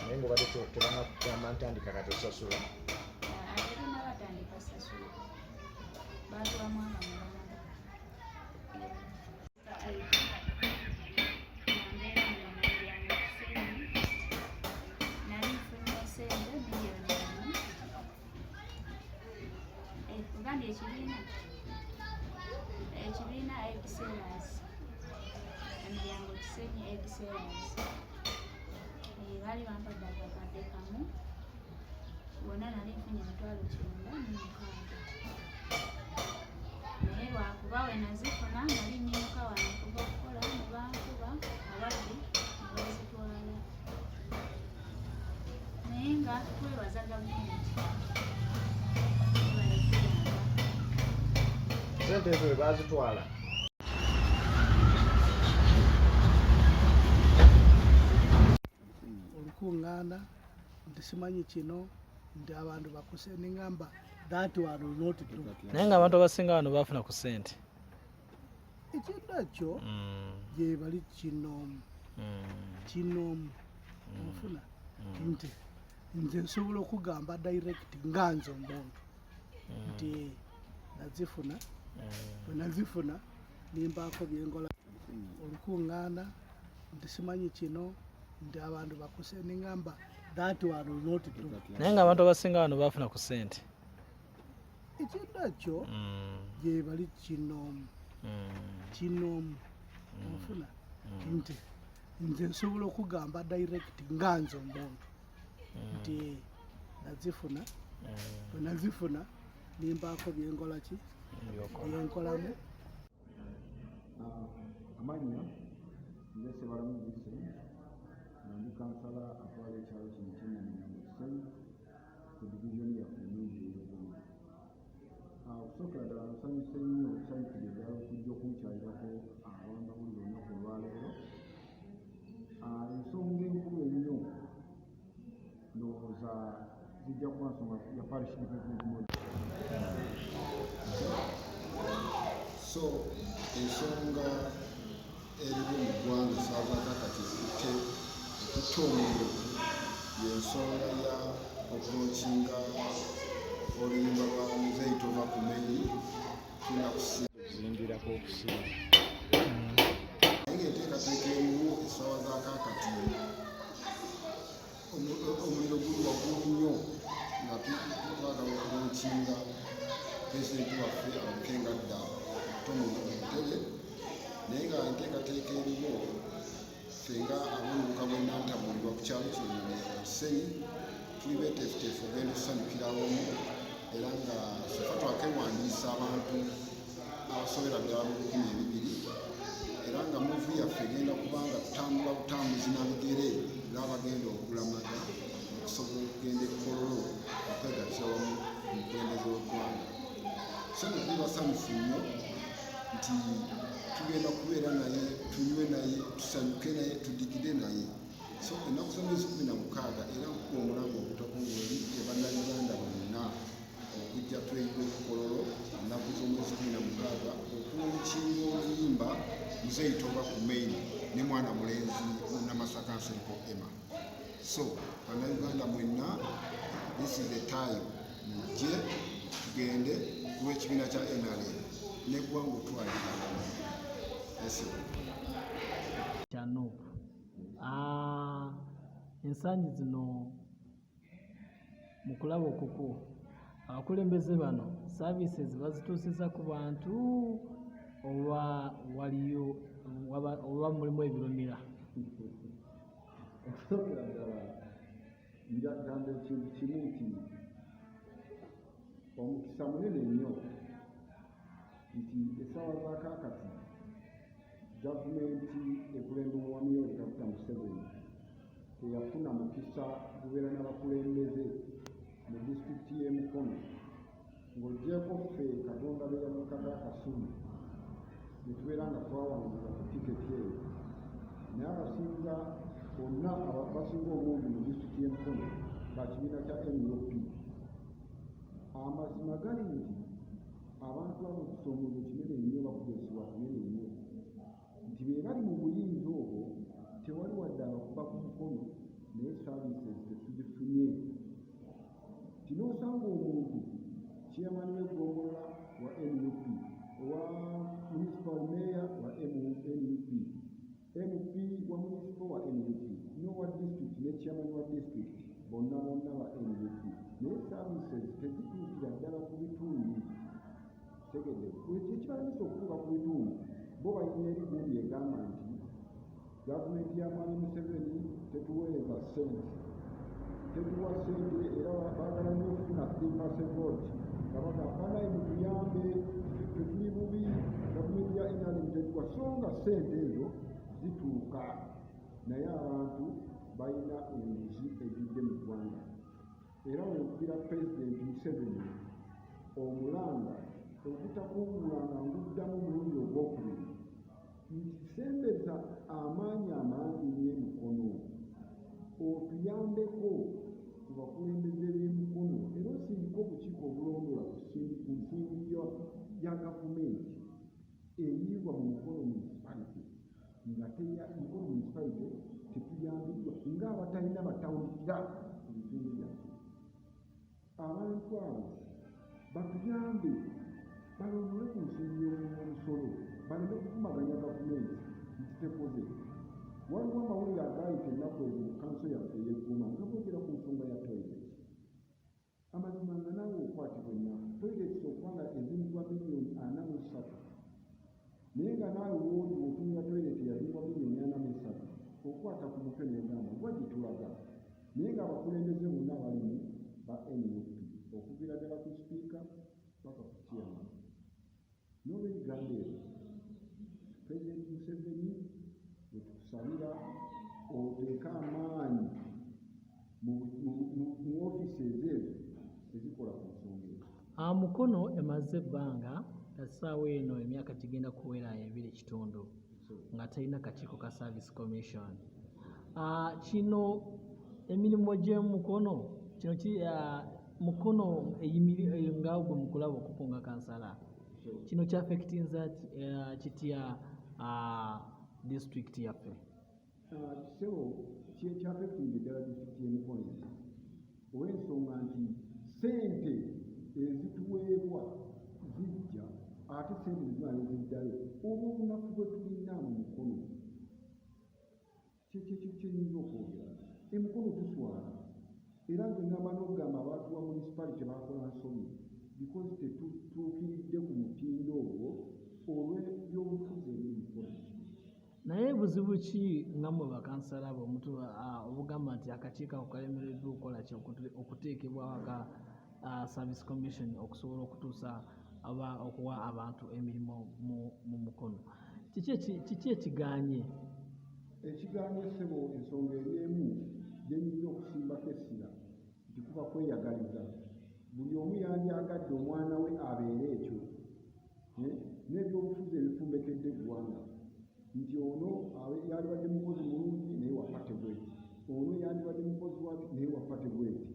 naye ng'obadde tebangakugamba ntandika kati osasula ekibiina Excellence emilyango Kisenyi Excellence baali bampadde akakadde kamu wonna nali nfunye $9,900 naye lwakuba we nazifuna nali nyimuka wano kuva okukola ne bankuba ababbi ne bazitwala naye nga twebaza gavumenti sente ezo we baazitwala olukuŋŋaana nti simanyi kino nti abantu bakuse nengamba that one will not do. Naye nga abantu abasinga wano bafuna ku ssente ekintu ekyo gye bali kinoomu ofuna nti nze nsobola okugamba direct nga nze omuntu nti nazifuna bwe nazifuna nimbaako byengola olukuŋŋaana nti simanyi kino nti abantu bakuse nengamba that one will not do. naye nga abantu abasinga wano bafuna ku ssente ekintu ekyo gye bali kinoomu ofuna nti nze nsobola okugamba direct nga nze omuntu nti nazifuna bwe nazifuna nimbaako byengola ki byenkolamu. Amannya nze Sebalamu Vincent ndi kansala atwala ekyalo kino ky'Ennamulyango Kisenyi ku divizoni yaffe ennungi ey'Obululu. Okusookera ddala nsanyuse nnyo okusanyukira ebyalo okujja okunkyalirako abamawulire olunaku olwaleero. Ensonga enkulu ennyo ndowooza zijja kuba nsonga ya parish development model. So ensonga eriwo mu ggwanga esaavaako kati ekutte omuliro y'ensonga ya okulookinga oluyimba lwa Muzeeyi Tova Kumeri tulina kuzimbirako okusiba naye ng'enteekateeka eriwo essaawa zaakaakati omuliro guli waggulu nnyo nga twagala okulookinga pulezidenti waffe abukenga dda tomutebe naye nga enteekateeka eriwo fenga abuluka bwennantabulirwa ku kyalo kino Kisenyi tuli beeteefuteefu ogenda okusanyukira awamu era nga sefa twakewandiisa abantu abasobera ddala mu 200 era nga muvu yaffe egenda kubanga tutambula butambuzi na bigere ng'abagenda okugulamaga okusobola okugenda ekkololo okwegattira wamu omukulembeze w'eggwanga. So tuli basanyufu nnyo nti tugenda kubeera naye tunywe naye tusanyuke naye tudigide naye. So ennaku z'omwezi 16 era nkuba omulambo obutakunguli ebannayuganda bonna okujja tweyiwe ekkololo ennaku z'omwezi 16 okulookinga oluyimba Muzeeyi Tova Kumeri ne mwana mulenzi Namasaka Nsereko Emma. So bannayuganda mwenna this is the time mujje tugende kuba ekibiina kya NRA neggwanga otwalira kyano ensangi zino mu kulaba okukwo abakulembeze bano services bazituusiza ku bantu oba waliyo oba mulimu ebirumira. okusookera ddala njagamba ekintu kimu nti omukisa munene nnyo nti essaawa zaakaakati gavumenti ekulembera wa Miyooli Dr. Museveni teyafuna mukisa gubeera n'abakulembeze mu disitulikiti y'e Mukono ng'ogyeko ffe Katonda be yamukata akasubi ne tubeera nga twawanguza ku tiketi eyo naye abasinga bonna basinga obungi mu disitulikiti y'e Mukono bakibiina kya NUP. Amazima gali nti abantu abo ekisomoozo kinene nnyo bakugesebwa kunene nnyo nti be bali mu buyinza obwo tewali wadde abakuba ku mukono naye services tetuzifunye. Kino osanga omuntu chairman w'eggongolola wa NUP, owa municipal mayor wa NUP, MP wa municipal wa NUP, n'owa district ne chairman wa district bonna ba NUP, naye services tezituukira ddala ku bitundu. Tegedde ekibalemesa okutuuka ku bitundu bo balina ebigundi egamba nti gavumenti ya Mwami Museveni tetuweereza ssente, tetuwa ssente era baagala nnyo okufuna 3% vote nga bagamba naye mutuyambe tetuli bubi, gavumenti ya NRM tetuwa. So nga ssente ezo zituuka naye abantu balina enguzi ejjudde mu ggwanga. Era wekubira Pulezidenti Museveni omulanga okutakumbulanga nguddamu mulundi ogwokubiri nti sembeza amaanyi amangi nnyo Mukono, otuyambeko ku bakulembeze b'Emukono era osindika obukiiko obulondola ku nsimbi ya gavumenti eyiibwa mu Mukono municipality nga Mukono municipality tetuyambiddwa ng'abatalina batawulira ku bitundu byaffe. Abantu abo batuyambe balondole ku nsimbi y'omusolo baleme kuvumaganya gavumenti nti tekoze. Waliwo amawulire agaayita ennaku ezo mu kanso yaffe ey'Egguuma nga boogera ku nsonga ya toilet. Amazima nga naawe okwatibwa ennaku toilets okuba nga ezimbibwa miliyoni 43 naye nga naawe wooli otunula toilet eyazimbwa miliyoni 43 okwata ku mutwe n'egamba gwa gye tulaga. Naye ng'abakulembeze bonna abalimu ba NUP okuviira ddala ku sipiika paka ku chairman n'olw'ebigambo ebyo Pulezidenti Museveni bwe tukusabira oteeka amaanyi mu ofiisi ezo ezikola ku nsonga ezo. Mukono emaze ebbanga essaawa eno emyaka gigenda kuwera 2.5 nga talina kakiiko ka Service Commission. Kino emirimu gy'Emukono kino Mukono nga gwe mukulaba okukunga kansala kino kyafekitinza kitya disitulikiti yaffe? Kisebo kyafekitinga eddala disitulikiti y'Emukono olw'ensonga nti ssente ezituweebwa zijja ate ssente ziba neziddayo olw'olunaku bwe tulina mu Mukono. Kyenyinza okwogera Emukono tuswala era nze ngamba n'okugamba abantu ba municipality bakola nsobi because tetutuukiridde ku mutindo ogwo olw'ebyobufuzi eby'Emukono. Naye buzibu ki nga mmwe bakansala abo obugamba nti akakiiko ako kalemereddwa okukola ki okuteekebwawo aka Service Commission okusobola okutuusa okuwa abantu emirimu mu Mukono? Kiki ekiganye? Ekiganye ssebo ensonga eri emu gyenyinza okusimbako essira nti kuba kweyagaliza. Buli omu yandyagadde omwana we abeere ekyo n'ebyobufuzi ebifumbekedde eggwanga nti ono yandibadde mukozi mulungi naye wafate bweti, ono yandibadde mukozi wati naye wafate bweti.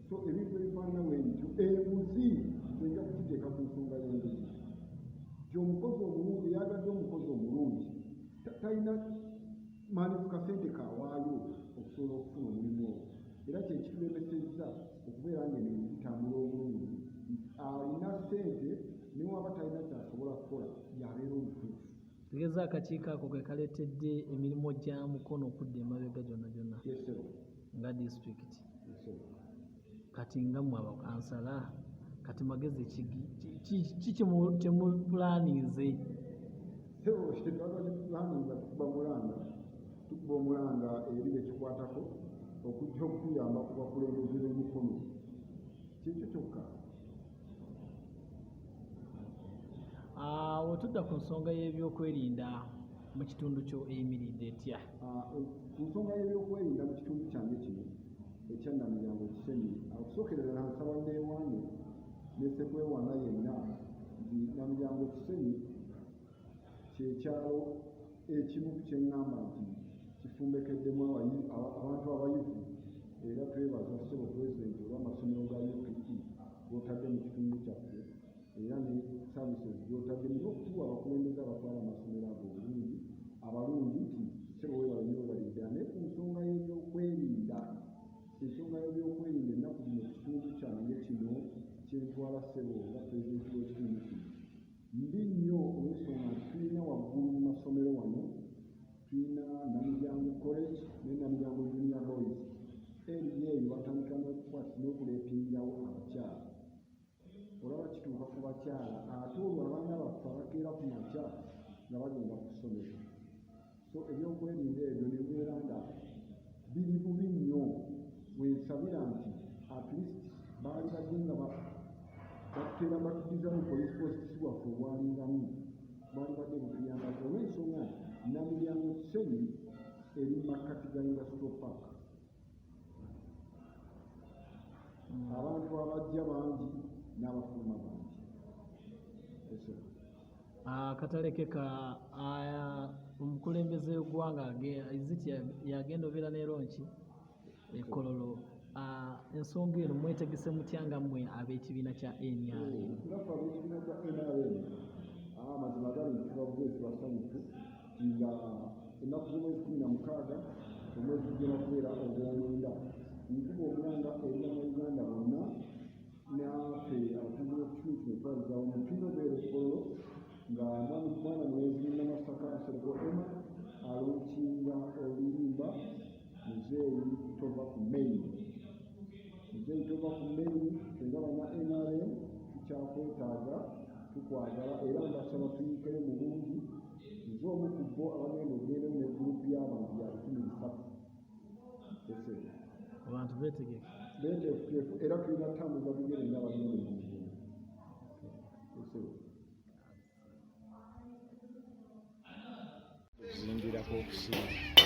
So ebintu ebifaanana bwe bityo enguzi nja kukiteeka ku nsonga y'enguzi nti omukozi omulungi yandibadde omukozi omulungi talina maani ku kasente kawaayo okusobola okufuna omulimu ogwo. Era kyekitulemesezza okubeera ng'emirimu gitambula obulungi alina ssente naye waba talina kyasobola kukola yabeera omutuufu. Tegeeza akakiiko ako ke kaleetedde emirimu gya Mukono okudda emabega gyonna nga disitulikiti. Kati nga mmwe abakansala kati magezi ki kyemupulaanize? Tukuba omulanga eri bekikwatako okujja okutuyamba ku bakulembeze b'Emukono. Kyekyo kyokka. Wetudda ku nsonga y'ebyokwerinda mu kitundu kyo eyimiridde etya? Ku nsonga y'ebyokwerinda mu kitundu kyange kino ekya Namiryango Kisenyi, okusookerera nsaba neewaanyi ne Ssekwewana yenna nti Namiryango Kisenyi kyekyalo ekimu kyeŋŋamba nti kifumbekeddemu abantu abayivu era twebaza ssebo pulezidenti olw'amasomero ga UPE g'otadde mu kitundu kyaffe era ne services gy'otadde nyo okutuwa abakulembeze abatwala amasomero ago obulungi abalungi nti ssebo webalidde naye ku nsonga y'ebyokwerinda ensonga y'ebyokwerinda ennaku zino kitundu kyange kino kyentwala ssebo nga pulezidenti w'ekitundu kino mbi nnyo olw'ensonga nti tulina waggulu mu masomero wano tulina Namilyango college ne Namilyango junior boys eriyo eyo batandika n'okuleepingawo abakyala olaba kituuka ku bakyala ate olwo abaana baffe abakeera ku makya nga bagenda ku ssomero so ebyokwerinda ebyo ne bibeera nga biri bubi nnyo wensabira nti at least baali badde nga batera batuddiza mu police post waffe obwalingamu baali badde butuyambako olw'ensonga Namilyango Seni eri makkati ga Industrial Park abantu abajja bangi n'abafuluma bangi akataleke ka omukulembeze w'eggwanga yagenda obeera ne ronki ekololo ensonga eno mwetegese mutya nga mmwe ab'ekibiina kya NRM? Ngafa ab'ekibiina kya NRM amazima gali nti tubavugezi basanyufu nga ennaku z'omwezi 16 omwezi gugenda kubeera ogw'omwenda nkuba omulanga eri Abanyarwanda bonna naffe abakungu b'ekitundu kino twalizaawo mupira obeera ekololo nga mwana mwezi Namasaka Sergo Emma alunkinga olulimba muzeeyi tova ku main muzeeyi tova ku main nga bana NRM tukyakwetaaga tukwagala era mbasaba tuyikire mu bungi nze omu ku bo abagenda ogendewo ne gurupu y'abantu ya 13 abantu beetegefu era tulina tambuza bigere nga bagenda mu bungi Zindira ku kusinga